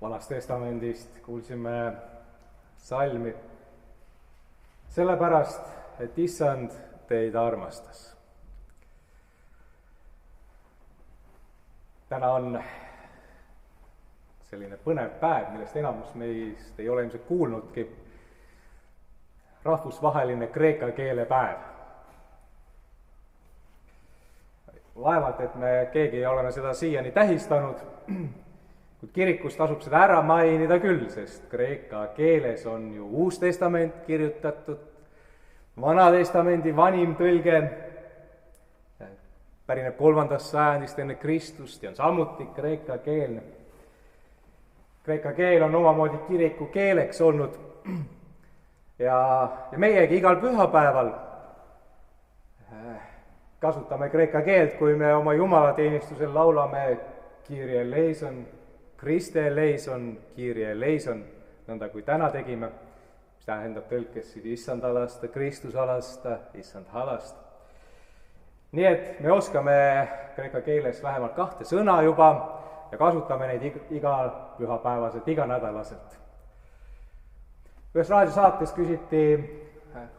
Vanast Testamendist kuulsime salmi sellepärast, et Issand teid armastas. Täna on selline põnev päev, millest enamus meist ei ole ilmselt kuulnudki. Rahvusvaheline kreeka keele päev. Vaevalt, et me keegi oleme seda siiani tähistanud, kuid kirikus tasub seda ära mainida küll, sest kreeka keeles on ju Uus Testament kirjutatud, Vana Testamendi vanim tõlge pärineb 3. sajandist enne Kristust ja on samuti kreeka keelne. Kreeka keel on omamoodi kiriku keeleks olnud ja meiegi igal pühapäeval kasutame kreeka keelt, kui me oma jumalateenistusel laulame Kyrie eleison, Kriste eleison, Kyrie eleison, nõnda kui täna tegime, mis tähendab tõlkes issand alasta, Kristus alasta, issand halasta. Nii et me oskame kreeka keeles vähemalt 2 sõna juba ja kasutame neid igal pühapäevaselt, iganädalaselt. Ühes raadiosaates küsiti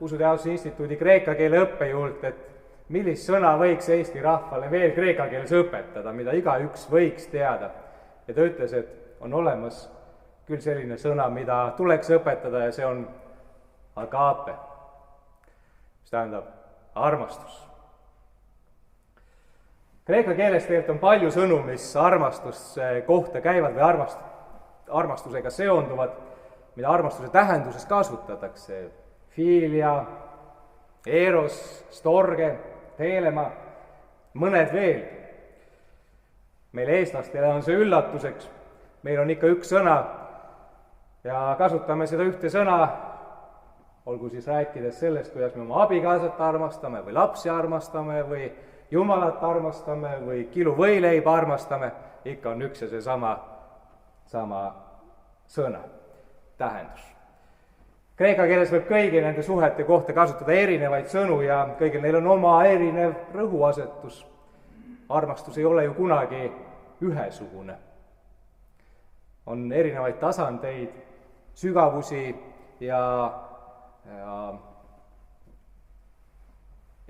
Usuteaduse Instituudi kreeka keele õppejõult, et millist sõna võiks Eesti rahvale veel kreeka keeles õpetada, mida igaüks võiks teada. Ja ta ütles, et on olemas küll selline sõna, mida tuleks õpetada ja see on agape, mis tähendab armastus. Kreeka keeles tegelikult on palju sõnu, mis armastuse kohta käivad või armastusega seonduvad, mida armastuse tähenduses kasutatakse. Filia, eros, storge, teelema, mõned veel. Meil eestlastele on see üllatuseks. Meil on ikka üks sõna ja kasutame seda ühte sõna, olgu siis rääkides sellest, kuidas me oma abikaasat armastame või lapsi armastame või Jumalat armastame või kiluvõileiba armastame, ikka on üks ja see sama sõna, tähendus. Kreeka keeles võib kõigi nende suhete kohta kasutada erinevaid sõnu ja kõigil neil on oma erinev rõhuasetus. Armastus ei ole ju kunagi ühesugune. On erinevaid tasandeid, sügavusi ja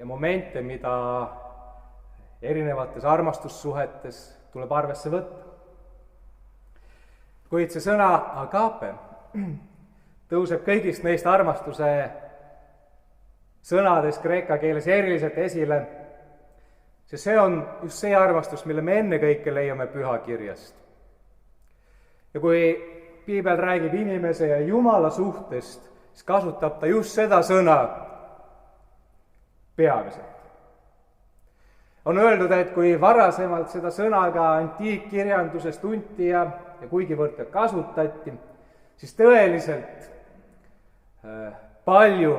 momente, mida erinevates armastussuhetes tuleb arvesse võtta. Kuid see sõna agape tõuseb kõigist neist armastuse sõnades kreeka keeles eriliselt esile, sest see on just see armastus, mille me ennekõike leiame pühakirjast. Ja kui piibel räägib inimese ja Jumala suhtest, siis kasutab ta just seda sõna peamiselt. On öeldud, et kui varasemalt seda sõna ka antiikkirjanduses tunti ja kuigivõrd ka kasutati, siis tõeliselt palju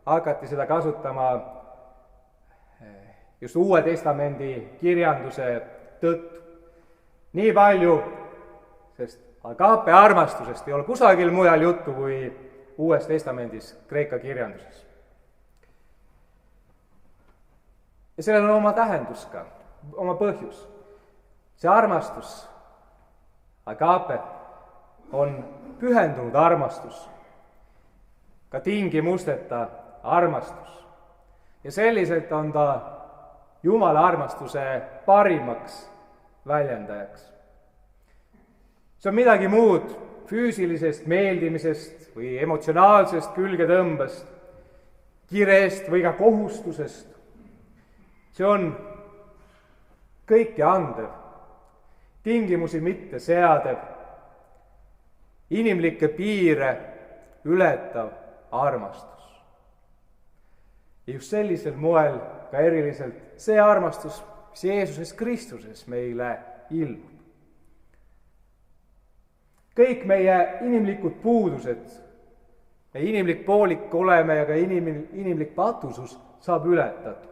hakati seda kasutama just Uue Testamendi kirjanduse tõttu. Nii palju, sest agape armastusest ei ole kusagil mujal juttu kui Uues Testamendis kreeka kirjanduses. Ja sellel on oma tähendus ka, oma põhjus. See armastus, agape, on pühendunud armastus, ka tingimusteta armastus. Ja selliselt on ta Jumala armastuse parimaks väljendajaks. See on midagi muud füüsilisest meeldimisest või emotsionaalsest külgetõmbest, kirest või ka kohustusest. See on kõike andev, tingimusi mitte seadev, inimlikke piire ületav armastus. Ja just sellisel moel ka eriliselt see armastus, mis Jeesuses Kristuses meile ilmub. Kõik meie inimlikud puudused, meie inimlik poolik oleme ja ka inimlik patusus saab ületatud.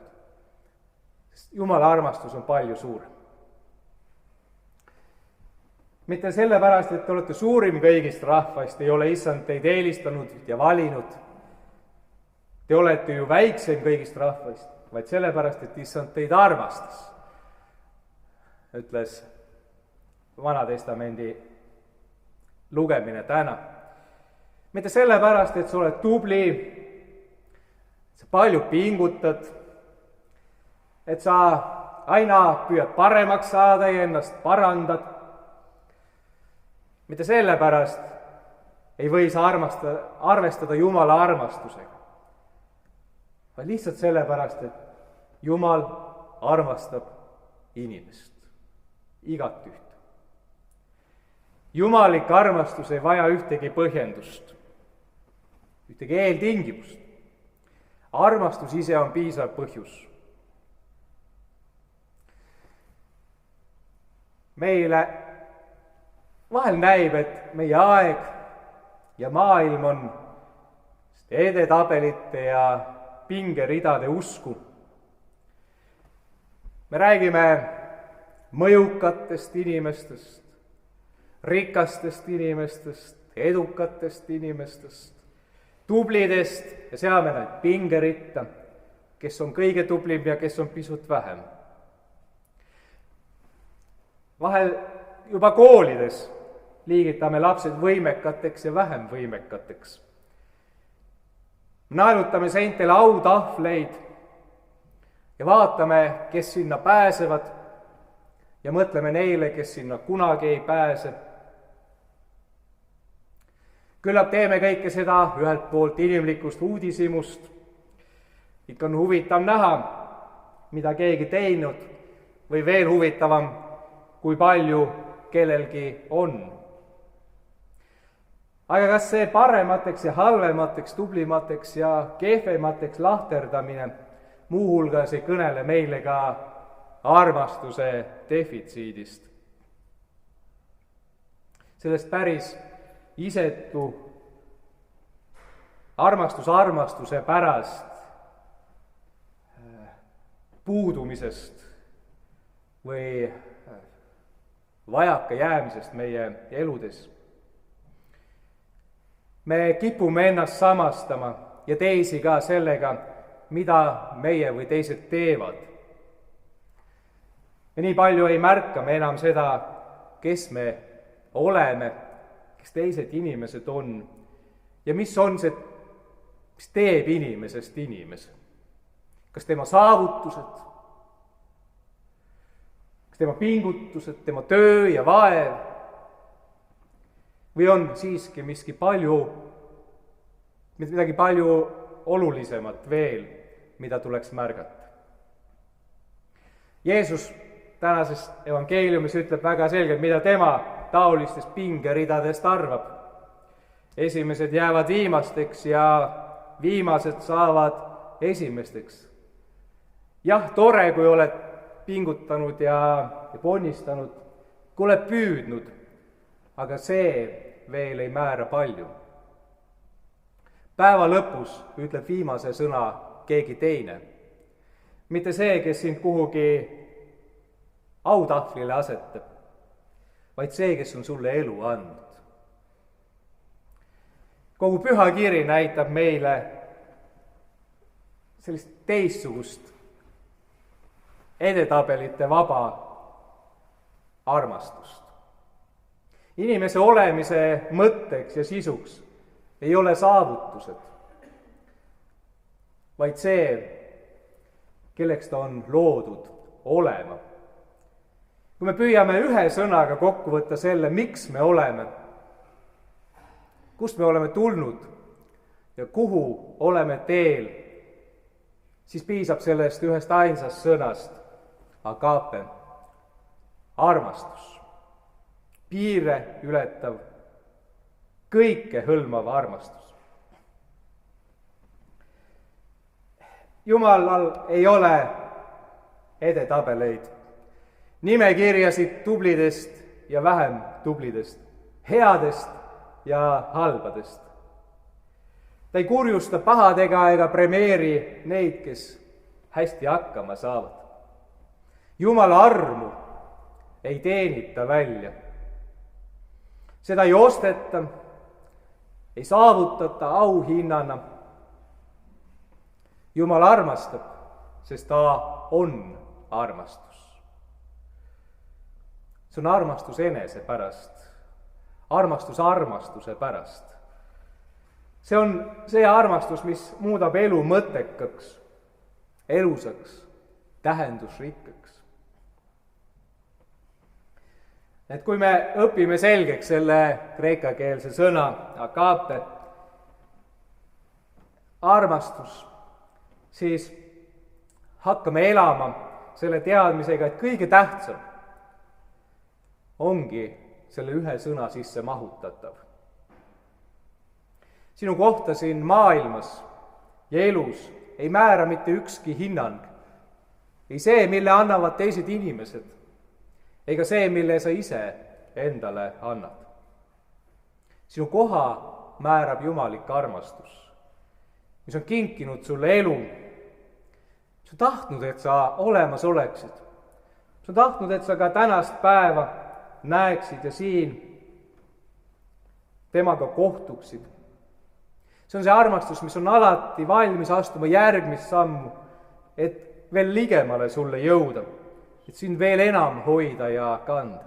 Jumala armastus on palju suurem. Mitte sellepärast, et te olete suurim kõigist rahvast, ei ole issand teid eelistanud ja valinud. Te olete ju väiksem kõigist rahvast, vaid sellepärast, et issand teid armastas, ütles Vana Testamendi lugemine täna. mitte sellepärast, et sa oled tubli, sa palju pingutad, et sa aina püüad paremaks saada ja ennast parandad. mitte sellepärast ei või sa arvestada Jumala armastusega, vaid lihtsalt sellepärast, et Jumal armastab inimest, igat üht. Jumalik armastus ei vaja ühtegi põhjendust, ühtegi eeltingimust. Armastus ise on piisav põhjus. Meile vahel näib, et meie aeg ja maailm on edetabelite ja pingeridade usku. Me räägime mõjukatest inimestest, rikastest inimestest, edukatest inimestest, tublidest ja seame neid pingeritta, kes on kõige tublim ja kes on pisut vähem. Vahel juba koolides liigitame lapsed võimekateks ja vähem võimekateks. Naelutame seintele autahvleid ja vaatame, kes sinna pääsevad ja mõtleme neile, kes sinna kunagi ei pääse. Küllap teeme kõike seda ühelt poolt inimlikust uudishimust. Ikka on huvitav näha, mida keegi teinud, või veel huvitavam, kui palju kellelgi on. Aga kas see paremateks ja halvemateks, tublimateks ja kehvemateks lahterdamine muuhulgas ei kõnele meile ka armastuse defitsiidist? Sellest päris isetu armastuse pärast puudumisest või vajaka jäämisest meie eludes. Me kipume ennast samastama ja teisi ka sellega, mida meie või teised teevad. Ja nii palju ei märka me enam seda, kes me oleme, kes teised inimesed on ja mis on see, mis teeb inimesest inimese. Kas tema saavutused, kas tema pingutused, tema töö ja vaev või on siiski midagi palju olulisemat veel, mida tuleks märgata. Jeesus tänases evangeeliumis ütleb väga selgelt, mida tema taolistest pingeridadest arvab. Esimesed jäävad viimasteks ja viimased saavad esimesteks. Jah, tore, kui oled pingutanud ja ponnistanud, kui oled püüdnud, aga see veel ei määra palju. Päeva lõpus ütleb viimase sõna keegi teine. Mitte see, kes sind kuhugi autahvlile asetab, vaid see, kes on sulle elu andnud. Kogu püha kiri näitab meile sellist teistsugust edetabelite vaba armastust. Inimese olemise mõtteks ja sisuks ei ole saavutused, vaid see, kelleks ta on loodud olema. Kui me püüame ühe sõnaga kokku võtta selle, miks me oleme, kust me oleme tulnud ja kuhu oleme teel, siis piisab sellest ühest ainsast sõnast, agape, armastus, piire ületav, kõike hõlmav armastus. Jumalal ei ole edetabeleid, nimekirjasid tublidest ja vähem tublidest, headest ja halbadest. Ta ei kurjusta pahadega ega premeeri neid, kes hästi hakkama saavad. Jumala armu ei teenita välja. Seda ei osteta, ei saavutata auhinnana. Jumal armastab, sest ta on armastus. See on armastus enese pärast, armastus armastuse pärast. See on see armastus, mis muudab elu mõttekaks, elusaks, tähendusrikkaks. Et kui me õpime selgeks selle kreekakeelse sõna agape, armastus, siis hakkame elama selle teadmisega, et kõige tähtsam ongi selle ühe sõna sisse mahutatav. Sinu kohta siin maailmas ja elus ei määra mitte ükski hinnang, ei see, mille annavad teised inimesed, ega see, mille sa ise endale annad. Sinu koha määrab jumalik armastus, mis on kinkinud sulle elu, mis on tahtnud, et sa olemas oleksid, mis on tahtnud, et sa ka tänast päeva näeksid ja siin temaga kohtuksid. See on see armastus, mis on alati valmis astuma järgmist sammu, et veel ligemale sulle jõuda, et sind veel enam hoida ja kanda.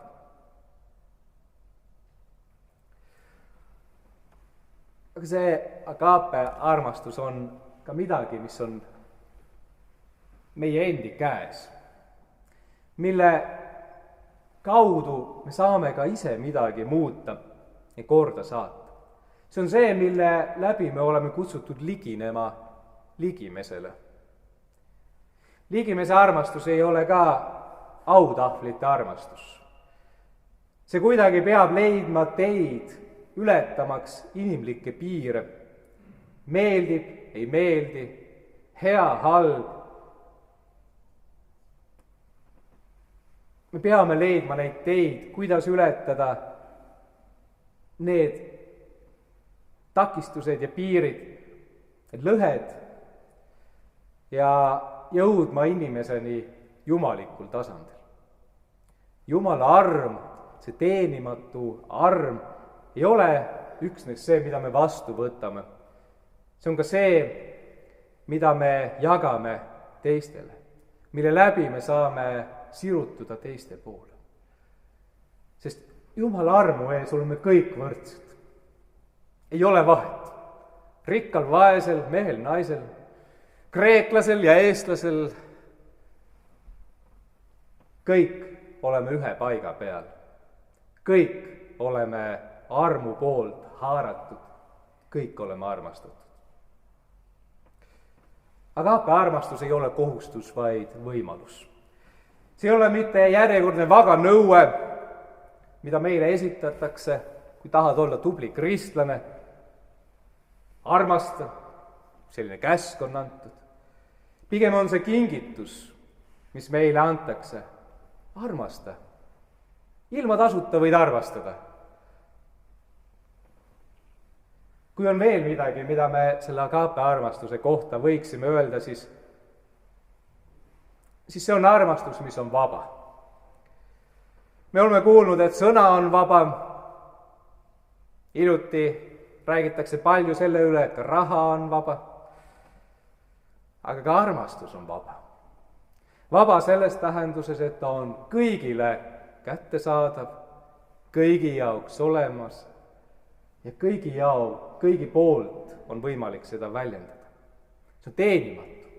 Aga see agape armastus on ka midagi, mis on meie endi käes, mille kaudu me saame ka ise midagi muuta ja korda saata. See on see, mille läbi me oleme kutsutud liginema ligimesele. Ligimese armastus ei ole ka autahvlite armastus. See kuidagi peab leidma teid, ületamaks inimlikke piire. Meeldib, ei meeldi, hea, halb. Me peame leidma neid teid, kuidas ületada need takistused ja piirid, need lõhed ja jõudma inimeseni jumalikul tasandil. Jumala arm, see teenimatu arm, ei ole üksnes see, mida me vastu võtame. See on ka see, mida me jagame teistele, mille läbi me saame sirutuda teiste poole. Sest Jumala armu ees oleme kõik võrdsed. Ei ole vahet. Rikkal, vaesel, mehel, naisel, kreeklasel ja eestlasel. Kõik oleme ühe paiga peal. Kõik oleme armu poolt haaratud. Kõik oleme armastatud. Agape armastus ei ole kohustus, vaid võimalus. See ei ole mitte järjekordne vaga nõue, mida meile esitatakse, kui tahad olla tubli kristlane. Armasta, selline käsk on antud. Pigem on see kingitus, mis meile antakse. Armasta. Ilma tasuta võid armastada. Kui on veel midagi, mida me selle agape armastuse kohta võiksime öelda, siis see on armastus, mis on vaba. Me oleme kuulnud, et sõna on vaba. Hiljuti räägitakse palju selle üle, et ka raha on vaba. Aga ka armastus on vaba. Vaba selles tähenduses, et ta on kõigile kättesaadav, kõigi jaoks olemas ja kõigi poolt on võimalik seda väljendada. See on teenimatu,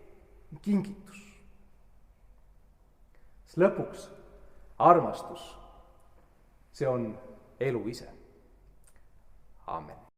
kingitus. Sest lõpuks armastus, see on elu ise. Aamen.